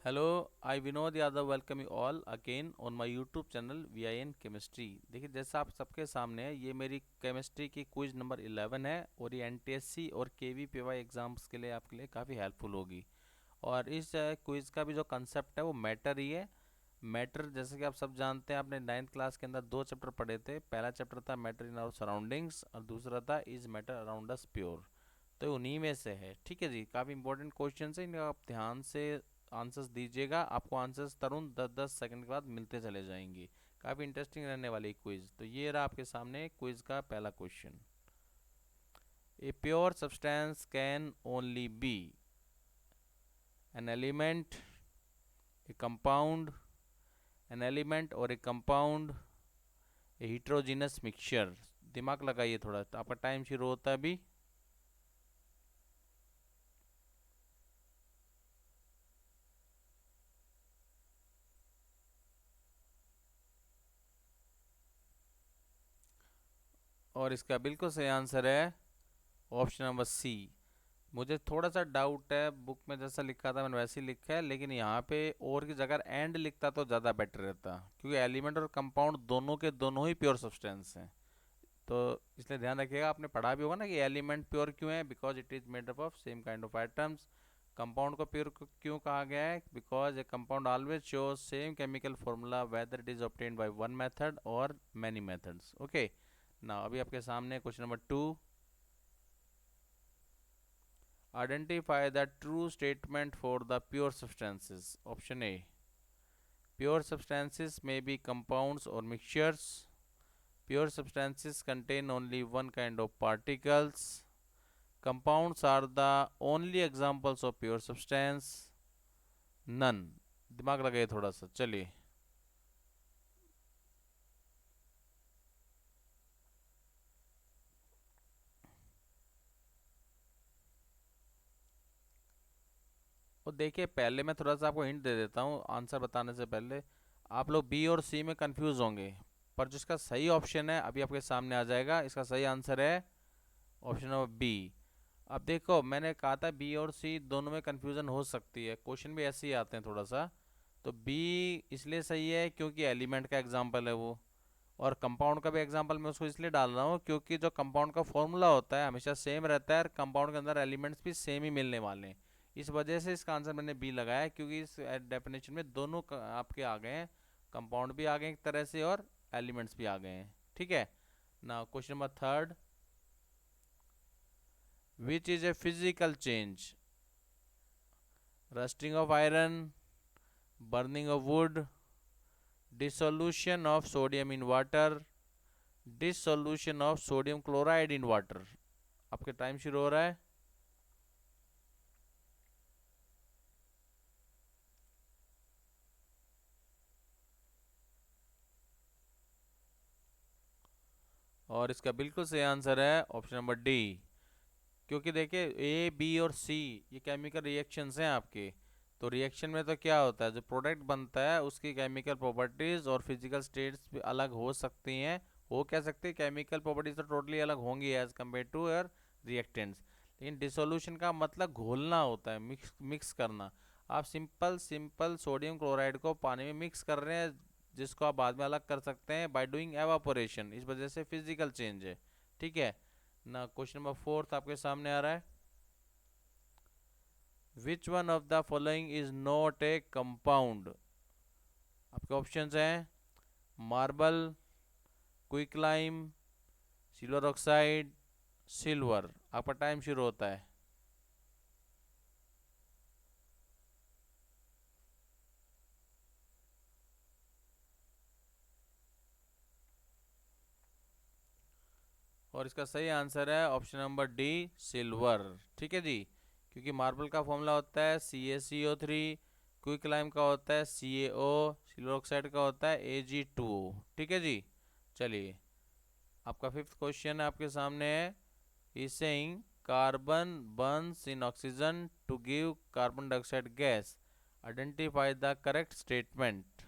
Hello, I Vinod Yadav welcome you all again on my YouTube channel VIN Chemistry। देखिए जैसा आप सबके सामने है, ये मेरी केमिस्ट्री की क्विज नंबर 11 है और ये एनटीएससी और केवीपीवाई एग्जाम्स के लिए आपके लिए काफ़ी हेल्पफुल होगी। और इस क्विज का भी जो कंसेप्ट है वो मैटर ही है। मैटर जैसे कि आप सब जानते हैं, आपने 9th क्लास के अंदर दो चैप्टर पढ़े थे। पहला चैप्टर था मैटर इन आवर सराउंडिंग्स और दूसरा था is matter around us pure. तो ये उन्हीं में से है। ठीक है जी, काफ़ी इंपॉर्टेंट क्वेश्चन है, इनका आप ध्यान से आंसर्स दीजिएगा। आपको आंसर्स तुरंत 10-10 सेकंड के बाद मिलते चले जाएंगे। काफ़ी इंटरेस्टिंग रहने वाली क्विज। तो ये रहा आपके सामने क्विज का पहला question. A pure substance can only be an element, a compound, an element और a compound, a heterogeneous mixture. दिमाग लगाइए थोड़ा, तो आपका टाइम शुरू होता है अभी। और इसका बिल्कुल सही आंसर है ऑप्शन नंबर सी। मुझे थोड़ा सा डाउट है, बुक में जैसा लिखा था मैंने वैसे ही लिखा है, लेकिन यहाँ पे और की जगह एंड लिखता तो ज़्यादा बेटर रहता, क्योंकि एलिमेंट और कंपाउंड दोनों के दोनों ही प्योर सब्सटेंस हैं। तो इसलिए ध्यान रखिएगा, आपने पढ़ा भी होगा ना कि एलिमेंट प्योर क्यों है, because it is made up of same kind of atoms. Compound को प्योर क्यों कहा गया है, because A compound always shows same chemical formula whether it is obtained by one method और मैनी मेथड्स। ओके ना, अभी आपके सामने question number 2। Identify the true statement for the pure substances. Option A. Pure substances may be compounds or mixtures. Pure substances contain only one kind of particles. Compounds are the only examples of pure substance. None. दिमाग लगाइए थोड़ा सा, चलिए। और देखिए, पहले मैं थोड़ा सा आपको हिंट दे देता हूँ आंसर बताने से पहले। आप लोग बी और सी में कंफ्यूज होंगे, पर जिसका सही ऑप्शन है अभी आपके सामने आ जाएगा। इसका सही आंसर है ऑप्शन नंबर बी। अब देखो, मैंने कहा था बी और सी दोनों में कंफ्यूजन हो सकती है, क्वेश्चन भी ऐसे ही आते हैं थोड़ा सा। तो बी इसलिए सही है क्योंकि एलिमेंट का एग्जांपल है वो, और कंपाउंड का भी एग्जांपल मैं उसको इसलिए डाल रहा हूँ क्योंकि जो कंपाउंड का फॉर्मूला होता है हमेशा सेम रहता है, और कंपाउंड के अंदर एलिमेंट्स भी सेम ही मिलने वाले हैं। इस वजह से इसका आंसर मैंने बी लगाया है, क्योंकि इस डेफिनेशन में दोनों आपके आ गए हैं। कंपाउंड भी आ गए एक तरह से और एलिमेंट्स भी आ गए हैं। ठीक है ना, question number 3। Which is a physical change? Rusting of iron, burning of would, dissolution of sodium in water, dissolution of sodium chloride in water। आपके टाइम शुरू हो रहा है। और इसका बिल्कुल सही आंसर है ऑप्शन नंबर डी। क्योंकि देखिए, ए बी और सी ये केमिकल रिएक्शंस हैं आपके। तो रिएक्शन में तो क्या होता है, जो प्रोडक्ट बनता है उसकी केमिकल प्रॉपर्टीज और फिजिकल स्टेट्स भी अलग हो सकती हैं। हो क्या सकती है, केमिकल प्रॉपर्टीज तो टोटली अलग होंगी as compare to our reactants. लेकिन डिसोल्यूशन का मतलब घोलना होता है, मिक्स मिक्स करना। आप सिंपल सिंपल सोडियम क्लोराइड को पानी में मिक्स कर रहे हैं, जिसको आप बाद में अलग कर सकते हैं बाय डूइंग एवापोरेशन। इस वजह से फिजिकल चेंज है। ठीक है ना, क्वेश्चन नंबर 4 आपके सामने आ रहा है। Which one of the following is not a compound? आपके ऑप्शंस हैं marble, quicklime, silver oxide, silver. आपका टाइम शुरू होता है। और इसका सही आंसर है ऑप्शन नंबर डी, सिल्वर। ठीक है जी, क्योंकि मार्बल का फॉर्मूला होता है CaCO3, क्विकलाइम का होता है CaO, सिल्वर ऑक्साइड का होता है Ag2O। ठीक है जी, चलिए। आपका फिफ्थ क्वेश्चन है आपके सामने है। Is saying carbon burns in oxygen to give carbon dioxide gas. Identify the correct statement.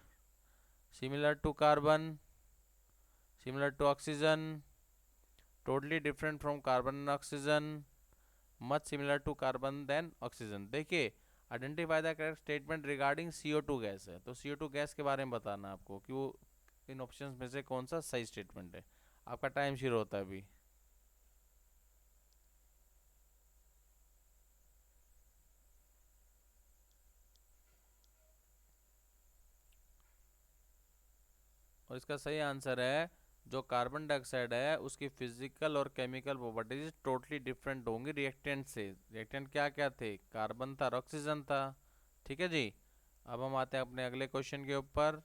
Similar to carbon, similar to oxygen, totally different from carbon and oxygen, much similar to carbon than oxygen. देखिए, identify the correct statement regarding CO2 gas है, तो CO2 gas के बारे में बताना है आपको कि वो इन ऑप्शंस में से कौन सा सही स्टेटमेंट है। आपका टाइम शुरू होता है अभी। और इसका सही आंसर है जो कार्बन डाइऑक्साइड है उसकी फिजिकल और केमिकल प्रॉपर्टीज टोटली डिफरेंट होंगी रिएक्टेंट से। रिएक्टेंट क्या क्या थे, कार्बन था और ऑक्सीजन था। ठीक है जी। अब हम आते हैं अपने अगले क्वेश्चन के ऊपर।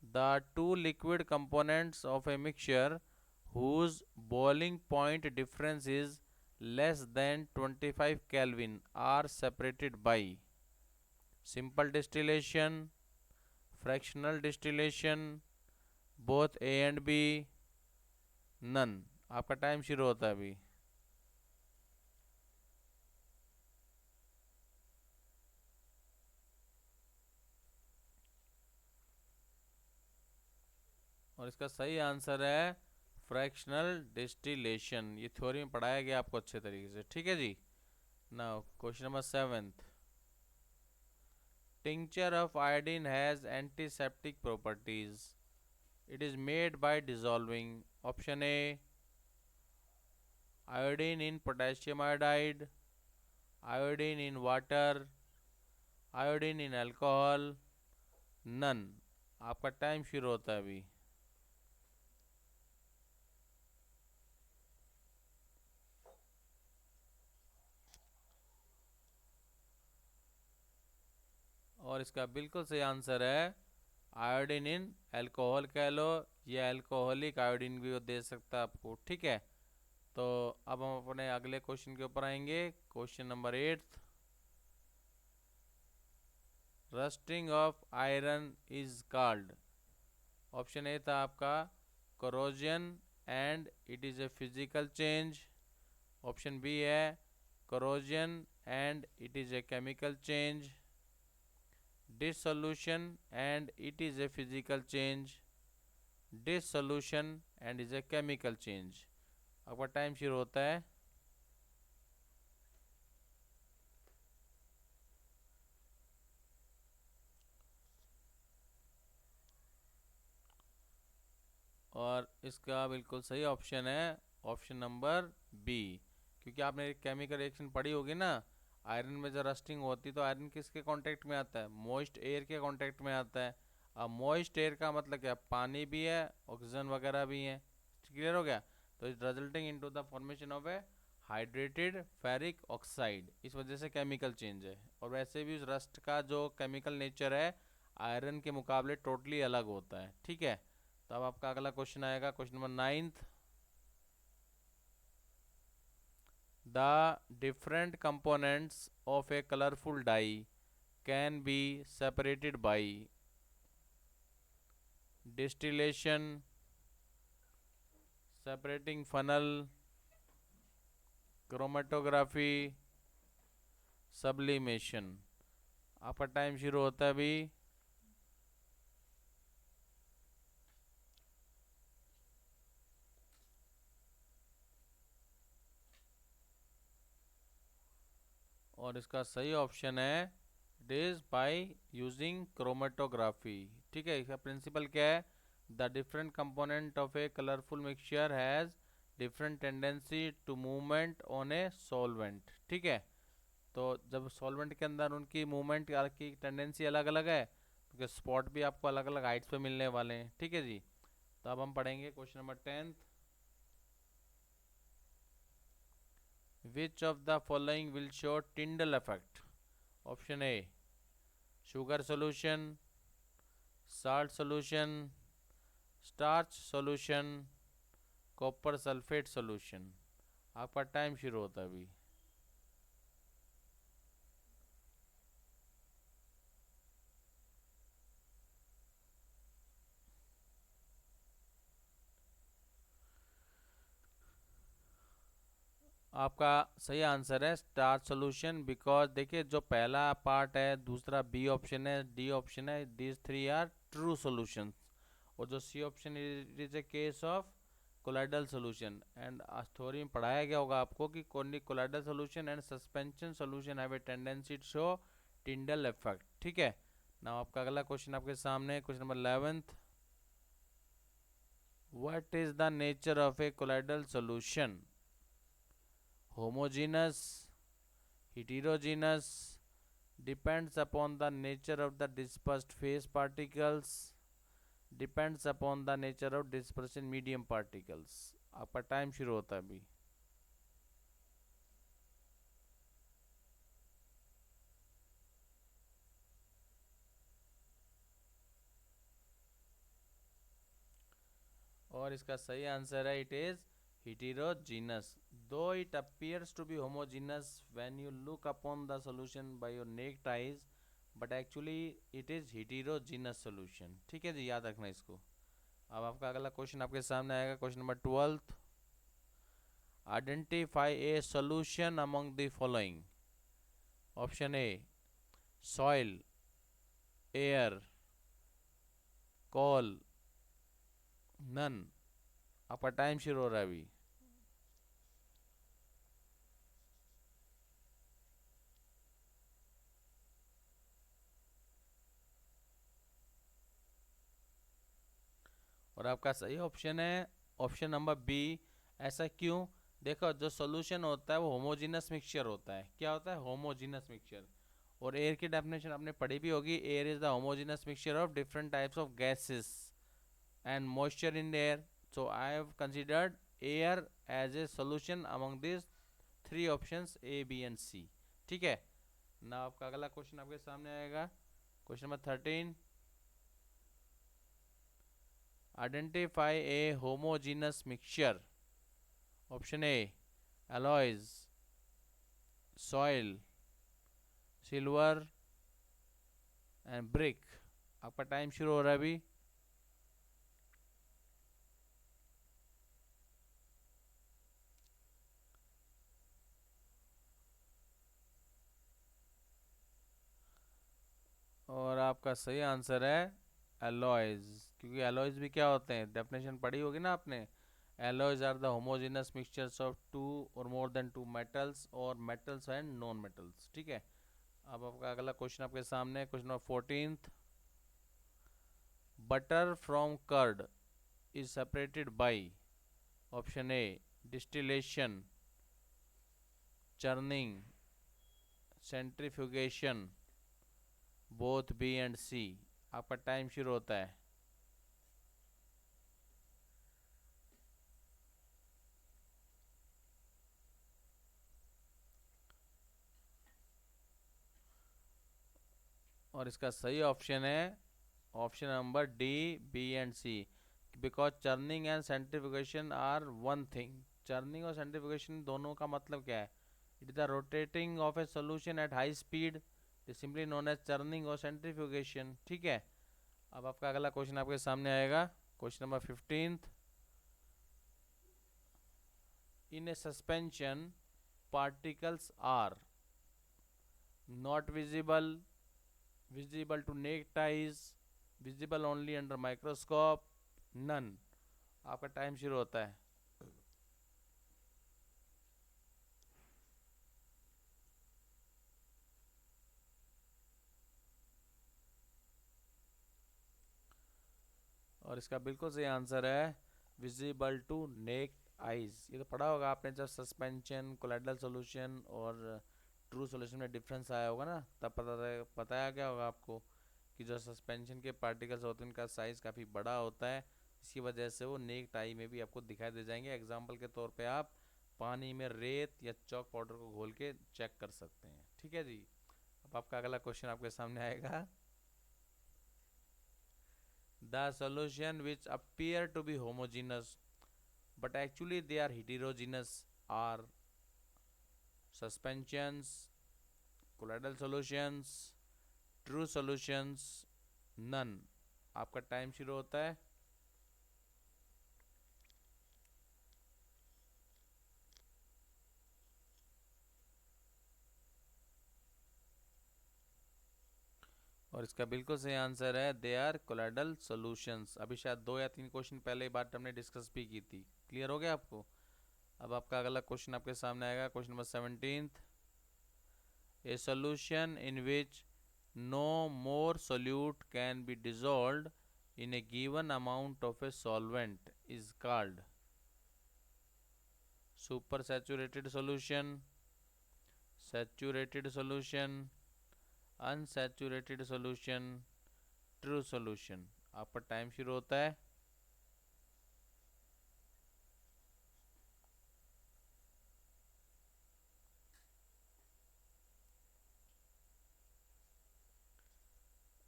The two liquid components of a mixture whose boiling point difference is less than 25 Kelvin are separated by simple distillation, fractional distillation, both A and B, none। आपका टाइम शुरू होता है अभी। और इसका सही आंसर है फ्रैक्शनल डिस्टिलेशन। ये थ्योरी में पढ़ाया गया आपको अच्छे तरीके से। ठीक है जी। Now question number 7th। Tincture of iodine has antiseptic properties. It is made by dissolving option A iodine in potassium iodide, iodine in water, iodine in alcohol, none। आपका टाइम शुरू होता है अभी। और इसका बिल्कुल सही आंसर है आयोडीन इन अल्कोहल कह लो, या अल्कोहलिक आयोडीन भी वो दे सकता है आपको। ठीक है। तो अब हम अपने अगले क्वेश्चन के ऊपर आएंगे। Question number 8। Rusting of iron is called. Option A था आपका corrosion and it is a physical change. Option B है corrosion and it is a chemical change. dissolution and it is a physical change, dissolution and is a chemical change। आपका time शुरू होता है। और इसका बिल्कुल सही ऑप्शन है ऑप्शन नंबर बी। क्योंकि आपने केमिकल रिएक्शन पढ़ी होगी ना, आयरन में जब रस्टिंग होती है तो आयरन किसके कांटेक्ट में आता है, मॉइस्ट एयर के कांटेक्ट में आता है। अब मॉइस्ट एयर का मतलब क्या, पानी भी है ऑक्सीजन वगैरह भी है। क्लियर हो गया। तो is resulting into the formation of A hydrated ferric oxide, इस वजह से केमिकल चेंज है। और वैसे भी उस रस्ट का जो केमिकल नेचर है आयरन के मुकाबले टोटली अलग होता है। ठीक है। तो अब आपका अगला क्वेश्चन आएगा, question number 9th। The different components of a colorful dye can be separated by distillation, separating funnel, chromatography, sublimation। आपका टाइम शुरू होता है अभी। और इसका सही ऑप्शन है it is by using chromatography. ठीक है। इसका प्रिंसिपल क्या है, the different component of a colourful mixture has different tendency to movement on a solvent. ठीक है। तो जब सॉल्वेंट के अंदर उनकी मूवमेंट की टेंडेंसी अलग अलग है तो स्पॉट भी आपको अलग अलग हाइट्स पे मिलने वाले हैं। ठीक है जी। तो अब हम पढ़ेंगे question number 10th। Which of the following will show Tyndall effect? Option A sugar solution, salt solution, starch solution, copper sulfate solution। आपका टाइम शुरू होता है अभी। आपका सही आंसर है स्टार्च सोल्यूशन। बिकॉज देखिए जो पहला पार्ट है, दूसरा बी ऑप्शन है, डी ऑप्शन है, these three are true solutions. और जो C option is a case of colloidal solution and theory में पढ़ाया गया होगा आपको कि colloidal solution and suspension solution have a tendency to show Tyndall effect. ठीक है ना। आपका अगला क्वेश्चन आपके सामने question number 11th, what is the nature of a colloidal solution? Homogeneous, heterogeneous, depends upon the nature of the dispersed phase particles, depends upon the nature of dispersion medium particles। आपका time शुरू होता है अभी। और इसका सही answer है it is heterogeneous। though it appears to be homogeneous when you look upon the solution by your naked eyes, but actually it is heterogeneous solution। ठीक है जी, याद रखना इसको। अब आपका अगला क्वेश्चन आपके सामने आएगा question number 12th, identify a solution among the following. Option A soil, air, coal, none. आपका टाइम शुरू हो रहा है अभी। और आपका सही ऑप्शन है ऑप्शन नंबर बी। ऐसा क्यों? देखो, जो सॉल्यूशन होता है वो होमोजेनस मिक्सचर होता है। क्या होता है? Homogeneous mixture. और एयर की डेफिनेशन आपने पढ़ी भी होगी, air is the homogeneous mixture of different types of gases and moisture in air. So I have considered air as a solution among this three options A B and C. ठीक है ना। आपका अगला question आपके सामने आएगा question number 13, identify a homogeneous mixture. Option A alloys, soil, silver and brick. आपका time शुरू हो रहा है अभी। और आपका सही आंसर है एलॉयज, क्योंकि एलॉयज भी क्या होते हैं? डेफिनेशन पढ़ी होगी ना आपने। Alloys are the homogeneous mixtures of two or more than two metals or metals and non metals. ठीक है। अब आपका अगला क्वेश्चन आपके सामने question number 14th, butter from curd is separated by. Option A distillation, churning, centrifugation, both B and C. आपका time शुरू होता है। और इसका सही ऑप्शन है option number D, B and C. Because churning and centrifugation are one thing. Churning और centrifugation दोनों का मतलब क्या है? It is the rotating of a solution at high speed, it simply known as churning और centrifugation. ठीक है। अब आपका अगला क्वेश्चन आपके सामने आएगा question number 15th, in a suspension particles are not visible, visible to naked eyes, visible only under microscope, none। आपका टाइम शुरू होता है। और इसका बिल्कुल सही आंसर है विजिबल टू नेक्ड आइज। ये तो पढ़ा होगा आपने जब सस्पेंशन, कोलाइडल सॉल्यूशन और ट्रू सॉल्यूशन में डिफरेंस आया होगा ना, तब बताया गया होगा आपको कि जो सस्पेंशन के पार्टिकल्स होते हैं उनका साइज़ काफ़ी बड़ा होता है। इसकी वजह से वो नेक्ड आई में भी आपको दिखाई दे जाएंगे। एग्जाम्पल के तौर पे आप पानी में रेत या चौक पाउडर को घोल के चेक कर सकते हैं। ठीक है जी। अब आपका अगला क्वेश्चन आपके सामने आएगा, the solution which appear to be homogeneous but actually they are heterogeneous are suspensions, colloidal solutions, true solutions, none। आपका टाइम शुरू होता है। और इसका बिल्कुल सही आंसर है दे आर कोलाइडल सॉल्यूशंस। अभी शायद 2 या 3 क्वेश्चन पहले बात हमने डिस्कस भी की थी। क्लियर हो गया आपको? अब आपका अगला क्वेश्चन आपके सामने आएगा, question number 17th। A solution in which no more solute can be dissolved in a given amount of a solvent is called super saturated solution, saturated solution, unsaturated solution, true solution. आपका time शुरू होता है।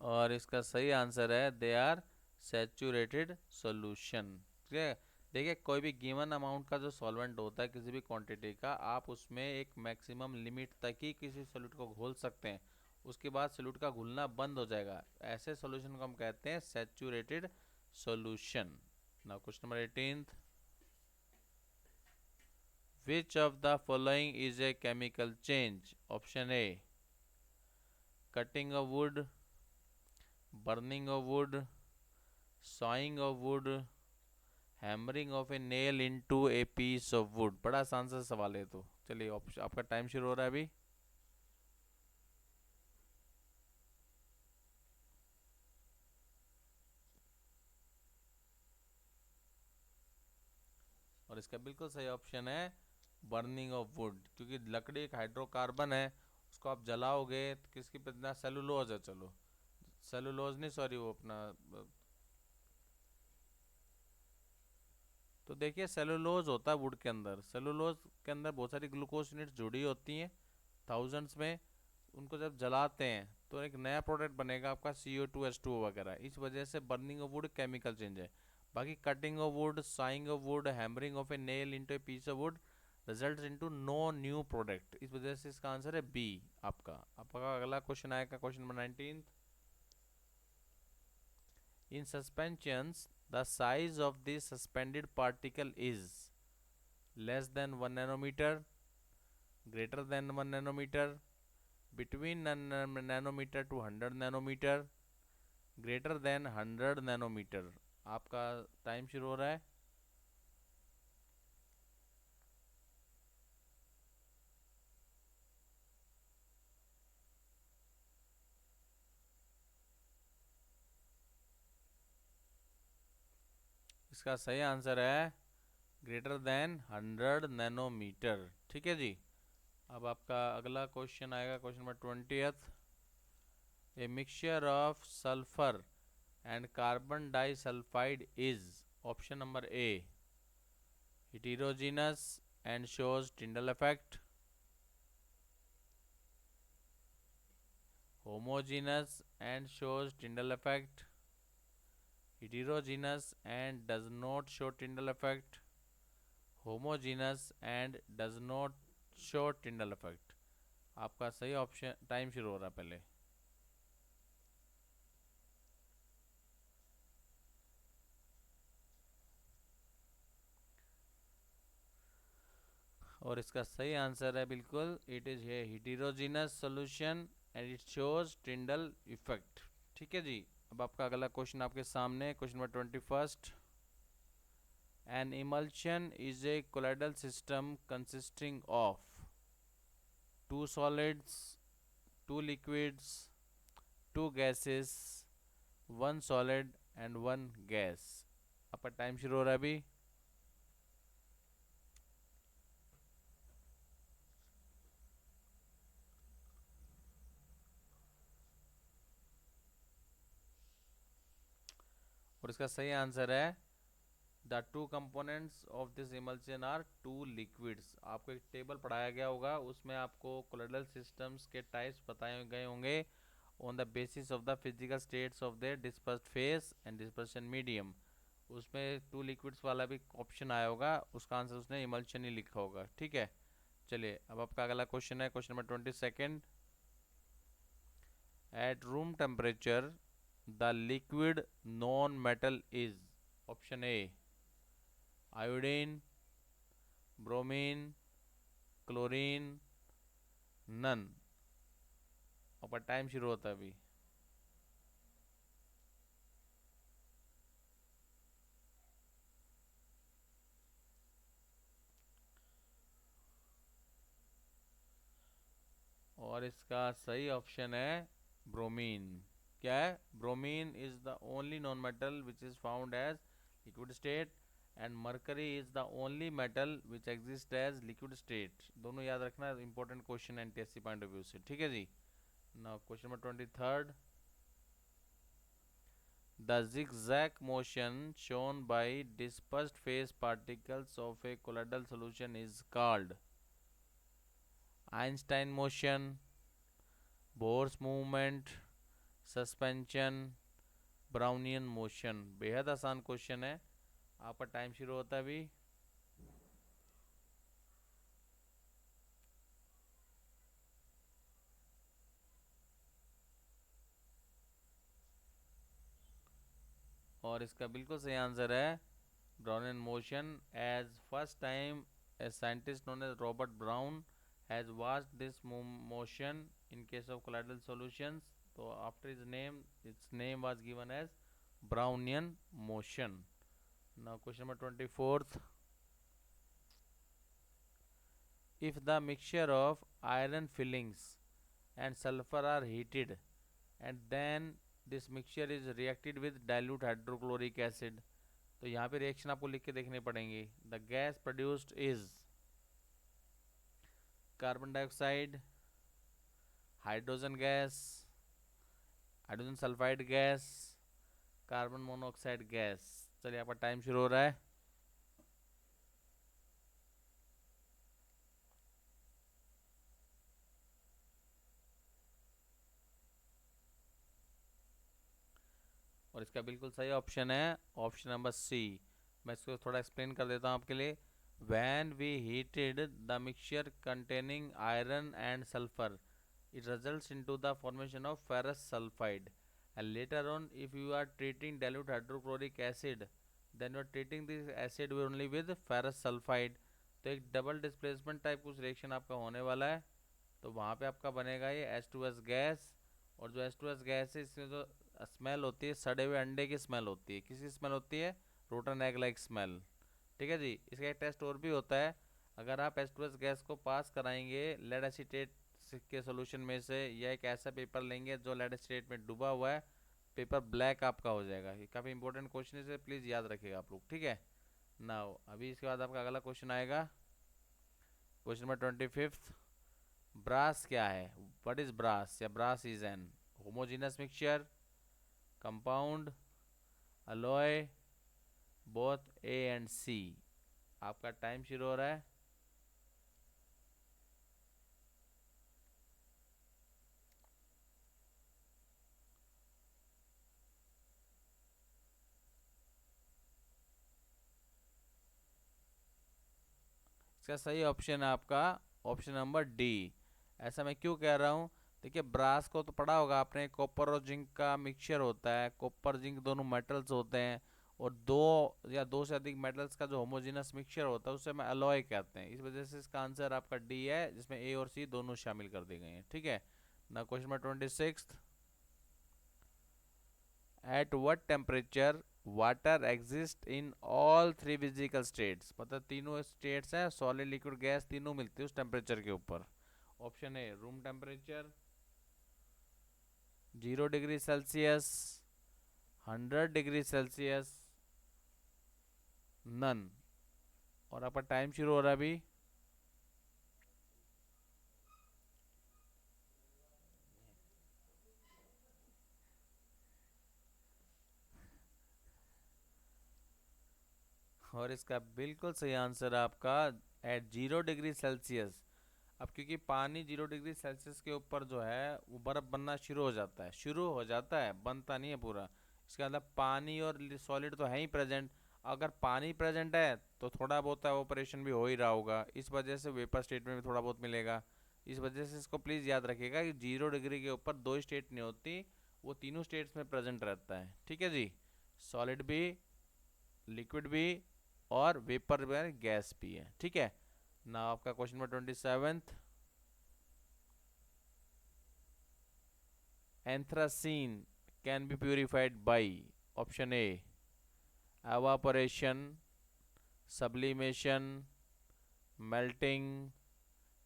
और इसका सही answer है they are saturated solution. ठीक है। देखिए कोई भी गिवन अमाउंट का जो सॉल्वेंट होता है किसी भी क्वांटिटी का, आप उसमें एक मैक्सिमम लिमिट तक ही किसी सॉल्यूट को घोल सकते हैं, उसके बाद सॉल्यूट का घुलना बंद हो जाएगा। ऐसे सॉल्यूशन को हम कहते हैं saturated solution. Now question number 18th। Which of the following is a chemical change? Option A cutting of wood, burning of wood, sawing of wood, hammering of a nail into a piece of wood. बड़ा आसान सा सवाल है। तो चलिए आपका time शुरू हो रहा है अभी। और इसका बिल्कुल सही ऑप्शन है बर्निंग ऑफ वुड, क्योंकि लकड़ी एक हाइड्रोकार्बन है, उसको आप जलाओगे तो किसकी कितना सेलुलोज है, चलो सेलुलोज नहीं, सॉरी वो अपना, तो देखिए सेलुलोज होता है वुड के अंदर। सेलुलोज के अंदर बहुत सारी ग्लूकोज यूनिट्स जुड़ी होती हैं थाउजेंड्स में। उनको जब जलाते हैं तो एक नया प्रोडक्ट बनेगा आपका CO2H2O वगैरह। इस वजह से burning of wood chemical change है। बाकी cutting of wood, sawing of wood, hammering of a nail into a piece of wood result into no new product. इस वजह से इसका आंसर है बी आपका। आपका अगला क्वेश्चन आएगा, question number 19। In suspensions, the size of the suspended particle is less than 1 nanometer, greater than 1 nanometer, between nanometer to 100 nanometer, greater than 100 nanometer। आपका टाइम शुरू हो रहा है। इसका सही आंसर है ग्रेटर देन 100 नैनोमीटर। ठीक है जी। अब आपका अगला क्वेश्चन आएगा, question number 20th। A mixture of sulphur and carbon disulfide is option number A heterogeneous and shows Tyndall effect, homogeneous and shows Tyndall effect, heterogeneous and does not show Tyndall effect, homogeneous and does not show Tyndall effect। आपका सही option, time शुरू हो रहा है पहले। और इसका सही आंसर है बिल्कुल, it is a heterogeneous solution and it shows Tyndall effect. ठीक है जी। अब आपका अगला क्वेश्चन आपके सामने, question number 21st। An emulsion is a colloidal system consisting of two solids, two liquids, two gases, one solid and one gas. आपका time शुरू हो रहा है अभी। और इसका सही आंसर है the two components of this emulsion are two liquids. आपको एक टेबल पढ़ाया गया होगा, उसमें आपको कोलोइडल सिस्टम्स के टाइप्स बताए गए होंगे on the basis of the physical states of the dispersed phase and dispersion medium. उसमें टू लिक्विड्स वाला भी ऑप्शन आया होगा, उसका आंसर उसने इमल्शन ही लिखा होगा। ठीक है। चलिए अब आपका अगला क्वेश्चन है, question number 22nd। At room temperature the liquid non metal is option A iodine, bromine, chlorine, none. आपका टाइम शुरू होता है अभी। और इसका सही ऑप्शन है ब्रोमीन। क्या है? Bromine is the only non metal which is found as liquid state, and mercury is the only metal which exist as liquid state. दोनों याद रखना, important question NTSC point of view से, ठीक है जी। Now question number 23rd, the zigzag motion shown by dispersed phase particles of a colloidal solution is called Einstein motion, Bohr's movement, suspension, Brownian motion. बेहद आसान question है। आपका time शुरू होता है अभी। और इसका बिल्कुल सही आंसर है Brownian motion. As first time a scientist known as Robert Brown has watched this motion in case of colloidal solutions, तो after his name its name was given as Brownian motion. Now question number 24th, if the mixture of iron fillings and sulfur are heated and then this mixture is reacted with dilute hydrochloric acid, तो यहाँ पे reaction आपको लिख के देखने पड़ेंगे। The gas produced is carbon dioxide, hydrogen gas, hydrogen sulphide gas, carbon monoxide gas. चलिए आपका टाइम शुरू हो रहा है। और इसका बिल्कुल सही ऑप्शन है ऑप्शन नंबर सी। मैं इसको थोड़ा एक्सप्लेन कर देता हूँ आपके लिए। When we heated the mixture containing iron and sulphur, it results into the formation of ferrous sulfide, and later on if you are treating dilute hydrochloric acid then you are treating this acid only with ferrous sulfide। तो एक double displacement type कुछ reaction आपका होने वाला है। तो वहाँ पे आपका बनेगा ये H2S गैस, और जो H2S गैस है इसमें जो स्मेल होती है सड़े हुए अंडे की स्मेल होती है। किसकी स्मेल होती है? Rotten egg like smell. ठीक है जी। इसका एक टेस्ट और भी होता है। अगर आप H2S गैस को पास कराएंगे लेड एसीटेट के सोल्यूशन में से, या एक ऐसा पेपर लेंगे जो लेड एसीटेट में डूबा हुआ है, पेपर ब्लैक आपका हो जाएगा। ये काफ़ी इंपॉर्टेंट क्वेश्चन है, इसे प्लीज़ याद रखिएगा आप लोग, ठीक है। नाउ अभी इसके बाद आपका अगला क्वेश्चन आएगा, क्वेश्चन नंबर 25th। ब्रास क्या है? व्हाट इज ब्रास, या brass is an homogeneous mixture, compound, alloy, both A and C. आपका टाइम शुरू हो रहा है। इसका सही ऑप्शन है आपका ऑप्शन नंबर डी। ऐसा मैं क्यों कह रहा हूँ? देखिए ब्रास को तो पढ़ा होगा आपने, कॉपर और जिंक का मिक्सचर होता है। कॉपर जिंक दोनों मेटल्स होते हैं, और दो या दो से अधिक मेटल्स का जो होमोजेनस मिक्सचर होता है उसे हम अलॉय कहते हैं। इस वजह से इसका आंसर आपका डी है, जिसमें ए और सी दोनों शामिल कर दिए गए हैं, ठीक है ना। Question number 26, at what temperature water exist in all three physical states. मतलब तीनों स्टेट्स हैं, सॉलिड लिक्विड गैस तीनों मिलती है उस टेम्परेचर के ऊपर। Option A room temperature, 0 degree Celsius, 100 degree Celsius, none. और आपका टाइम शुरू हो रहा है अभी। और इसका बिल्कुल सही आंसर है आपका एट 0 डिग्री सेल्सियस। अब क्योंकि पानी 0 डिग्री सेल्सियस के ऊपर जो है वो बर्फ़ बनना शुरू हो जाता है, शुरू हो जाता है, बनता नहीं है पूरा। इसके अंदर पानी और सॉलिड तो है ही प्रेजेंट। अगर पानी प्रेजेंट है तो थोड़ा बहुत एवोपरेशन भी हो ही रहा होगा, इस वजह से वेपर स्टेट में भी थोड़ा बहुत मिलेगा। इस वजह से इसको प्लीज़ याद रखिएगा कि 0 डिग्री के ऊपर दो स्टेट नहीं होती, वो तीनों स्टेट्स में प्रेजेंट रहता है, ठीक है जी। सॉलिड भी, लिक्विड भी, और वेपर में गैस भी है, ठीक है ना। आपका question number 27th, anthracene can be purified by option A evaporation, sublimation, melting,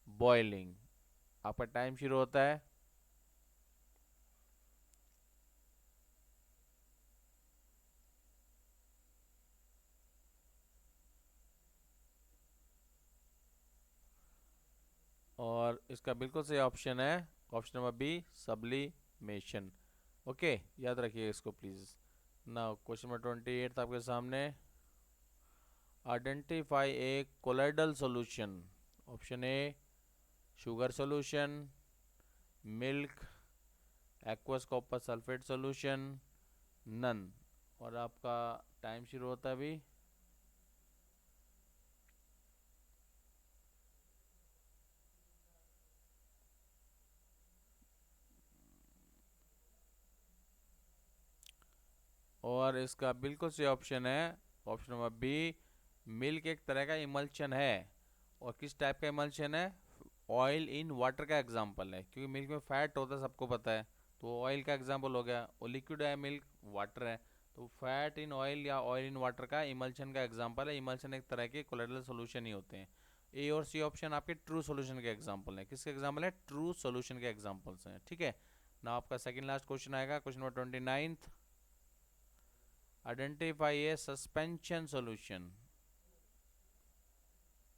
boiling. आपका टाइम शुरू होता है। और इसका बिल्कुल सही ऑप्शन है option number B, sublimation. Okay, याद रखिएगा इसको प्लीज़। नाउ क्वेश्चन नंबर 28 आपके सामने। Identify a colloidal solution. Option A sugar solution, milk, aqueous copper sulphate solution, none. और आपका टाइम शुरू होता है अभी। और इसका बिल्कुल सही ऑप्शन है ऑप्शन नंबर बी, मिल्क एक तरह का इमल्शन है। और किस टाइप का इमल्शन है? ऑयल इन वाटर का एग्जांपल है, क्योंकि मिल्क में फैट होता है सबको पता है, तो ऑयल का एग्जांपल हो गया। और लिक्विड है मिल्क, वाटर है, तो फैट इन ऑयल या ऑयल इन वाटर का इमल्शन का एग्जांपल है। इमल्शन एक तरह के कोलोइडल सॉल्यूशन ही होते हैं। ए और सी ऑप्शन आपके ट्रू सॉल्यूशन के एग्जांपल है। किसके एग्जांपल है? ट्रू सॉल्यूशन के एग्जांपल्स हैं। ठीक है ना। आपका सेकंड लास्ट क्वेश्चन आएगा, question number 29। Identify A suspension solution.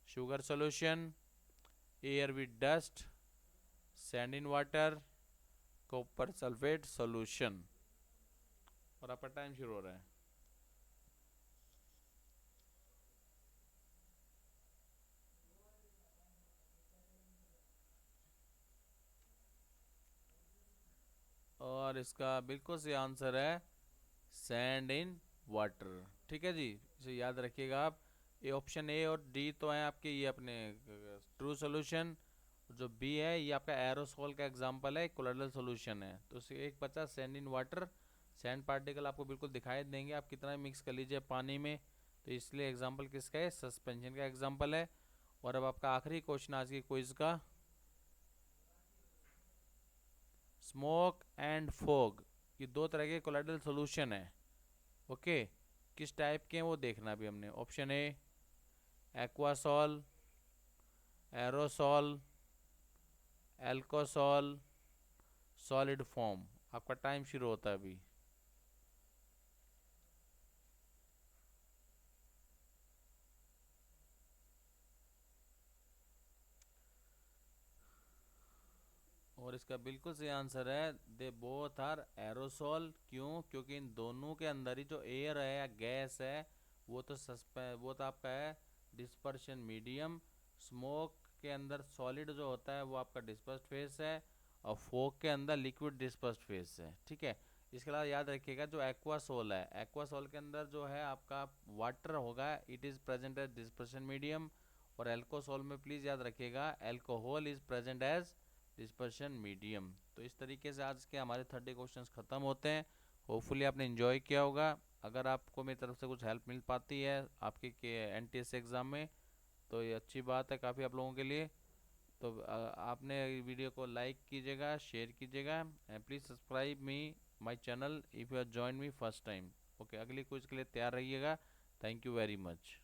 Sugar solution, air with dust, sand in water, copper sulphate solution. और आपका टाइम शुरू हो रहा है। और इसका बिल्कुल सही आंसर है सैंड इन वाटर। ठीक है जी, इसे याद रखिएगा आप। ये ऑप्शन ए और डी तो हैं आपके, ये अपने ट्रू सॉल्यूशन। जो बी है ये आपका एरोसोल का एग्जांपल है, कोलोइडल सॉल्यूशन है। तो उसे एक बचा sand in water. Sand particle आपको बिल्कुल दिखाई देंगे, आप कितना मिक्स कर लीजिए पानी में। तो इसलिए एग्जांपल किसका है? सस्पेंशन का एग्जांपल है। और अब आपका आखिरी क्वेश्चन आज की क्विज का। स्मोक एंड फोग, ये दो तरह के कोलोइडल सॉल्यूशन है। ओके, किस टाइप के हैं वो देखना भी हमने। Option A aquasol, aerosol, alcosol, solid form. आपका टाइम शुरू होता है अभी। और इसका बिल्कुल सही आंसर है दे बोथ आर एरोसॉल। क्यों? क्योंकि इन दोनों के अंदर ही जो एयर है या गैस है वो तो आपका है डिस्पर्शन मीडियम। स्मोक के अंदर सॉलिड जो होता है वो आपका डिस्पर्स्ड फेस है, और फोक के अंदर लिक्विड डिस्पर्स्ड फेस है। ठीक है। इसके अलावा याद रखिएगा जो एक्वासोल है, एक्वासोल के अंदर जो है आपका वाटर होगा, it is present as dispersion medium. और एल्कोसोल में प्लीज़ याद रखिएगा alcohol is present as dispersion medium. तो इस तरीके से आज के हमारे 30 क्वेश्चंस ख़त्म होते हैं। होपफुली आपने इन्जॉय किया होगा। अगर आपको मेरी तरफ से कुछ हेल्प मिल पाती है आपके के एनटीएस एग्ज़ाम में, तो ये अच्छी बात है काफ़ी आप लोगों के लिए। तो आपने वीडियो को लाइक कीजिएगा, शेयर कीजिएगा, and please subscribe me my channel if you are join me first time. Okay, अगली क्विज के लिए तैयार रहिएगा। Thank you very much.